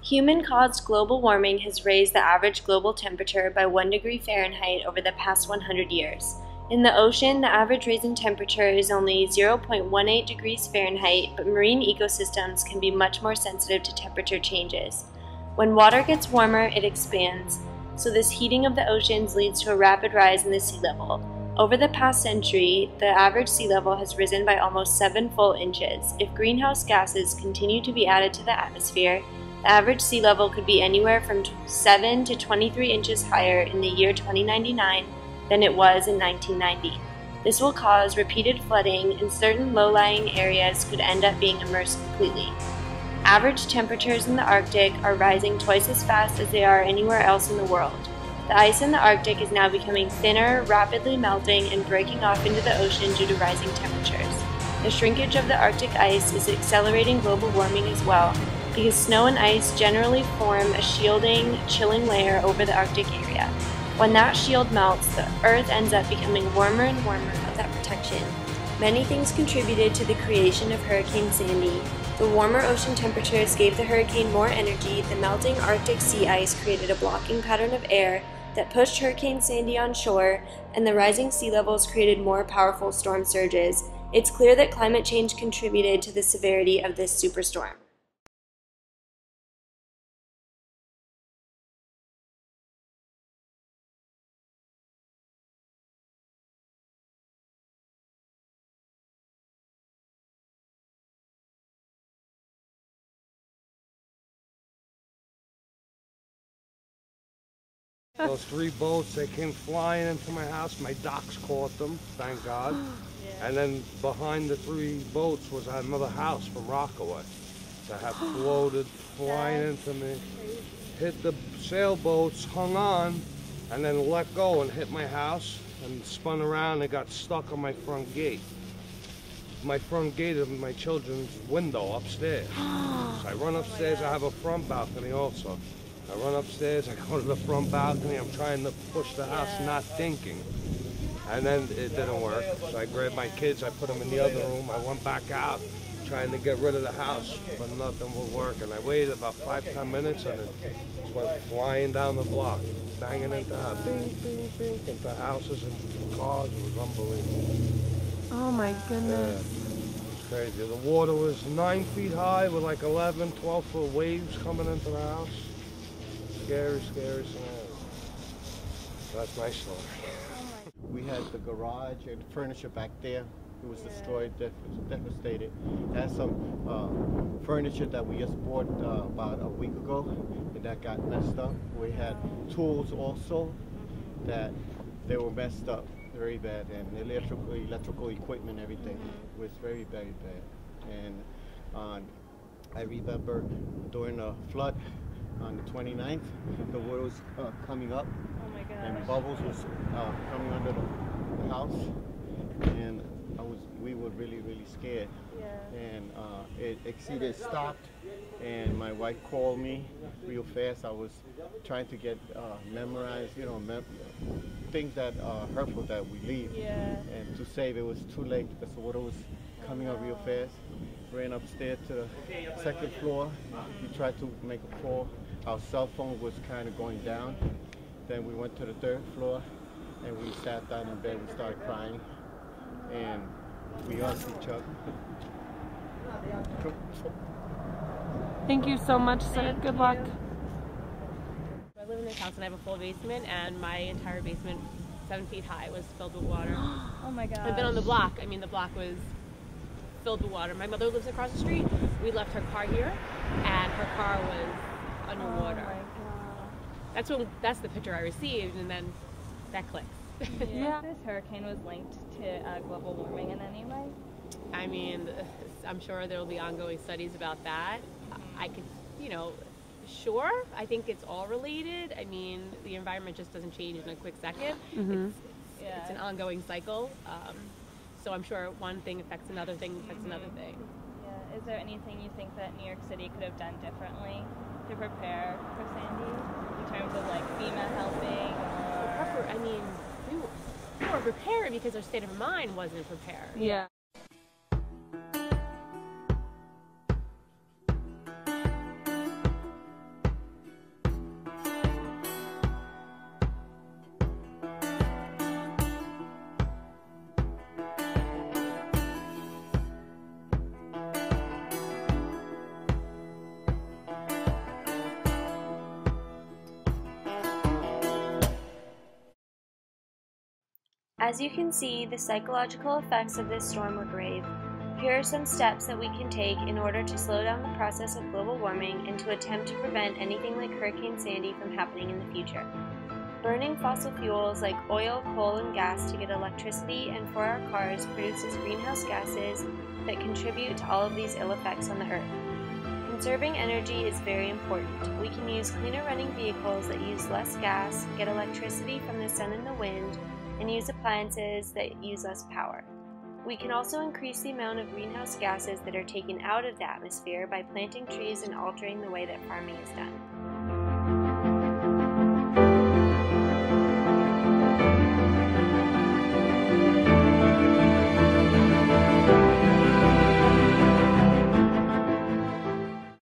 Human-caused global warming has raised the average global temperature by 1 degree Fahrenheit over the past 100 years. In the ocean, the average rise in temperature is only 0.18 degrees Fahrenheit, but marine ecosystems can be much more sensitive to temperature changes. When water gets warmer, it expands, so this heating of the oceans leads to a rapid rise in the sea level. Over the past century, the average sea level has risen by almost 7 full inches. If greenhouse gases continue to be added to the atmosphere, the average sea level could be anywhere from 7 to 23 inches higher in the year 2099 than it was in 1990. This will cause repeated flooding, and certain low-lying areas could end up being immersed completely. Average temperatures in the Arctic are rising twice as fast as they are anywhere else in the world. The ice in the Arctic is now becoming thinner, rapidly melting, and breaking off into the ocean due to rising temperatures. The shrinkage of the Arctic ice is accelerating global warming as well, because snow and ice generally form a shielding, chilling layer over the Arctic area. When that shield melts, the Earth ends up becoming warmer and warmer without that protection. Many things contributed to the creation of Hurricane Sandy. The warmer ocean temperatures gave the hurricane more energy, the melting Arctic sea ice created a blocking pattern of air that pushed Hurricane Sandy on shore, and the rising sea levels created more powerful storm surges. It's clear that climate change contributed to the severity of this superstorm. Those 3 boats, they came flying into my house. My docks caught them, thank God. Yeah. And then behind the 3 boats was another house from Rockaway that had floated flying into me. Hit the sailboats, hung on, and then let go and hit my house and spun around and got stuck on my front gate. My front gate of my children's window upstairs. So I run upstairs, I have a front balcony also. I run upstairs, I go to the front balcony, I'm trying to push the house, not thinking. And then it didn't work. So I grabbed my kids, I put them in the other room, I went back out, trying to get rid of the house, but nothing would work. And I waited about 5–10 minutes and it just went flying down the block, banging into bing, bing, bing, into houses and cars. It was unbelievable. Oh my goodness. Yeah, it was crazy. The water was 9 feet high with like 11, 12-foot waves coming into the house. Scary, scary scenario. So that's my story. We had the garage and furniture back there. It was destroyed, devastated. Had some furniture that we just bought about a week ago, and that got messed up. We had tools also that they were messed up very bad, and electrical equipment, everything was very, very bad. And I remember during the flood, on the 29th, the water was coming up, and bubbles was coming under the house, and we were really, really scared. Yeah. And it exceeded, stopped, and my wife called me real fast. I was trying to get memorized, things that are hurtful that we leave. Yeah. And to save, it was too late because the water was coming up real fast. Ran upstairs to the 2nd floor. We tried to make a call. Our cell phone was kind of going down. Then we went to the 3rd floor and we sat down in bed. We started crying and we hugged each other. Thank you so much, sir. Good luck. I live in this house and I have a full basement, and my entire basement, 7 feet high, was filled with water. Oh my God. I've been on the block. I mean, the block was filled with water. My mother lives across the street. We left her car here, and her car was underwater. Oh my God. That's the picture I received, and then that clicks. Yeah. This hurricane was linked to global warming in any way? I mean, I'm sure there will be ongoing studies about that. I could, sure. I think it's all related. I mean, the environment just doesn't change in a quick second. Mm-hmm. It's an ongoing cycle. So I'm sure one thing affects another thing affects another thing. Yeah. Is there anything you think that New York City could have done differently to prepare for Sandy in terms of like FEMA helping? I mean, we were prepared because our state of mind wasn't prepared. Yeah. As you can see, the psychological effects of this storm were grave. Here are some steps that we can take in order to slow down the process of global warming and to attempt to prevent anything like Hurricane Sandy from happening in the future. Burning fossil fuels like oil, coal, and gas to get electricity and for our cars produces greenhouse gases that contribute to all of these ill effects on the earth. Conserving energy is very important. We can use cleaner running vehicles that use less gas, get electricity from the sun and the wind, and use appliances that use less power. We can also increase the amount of greenhouse gases that are taken out of the atmosphere by planting trees and altering the way that farming is done.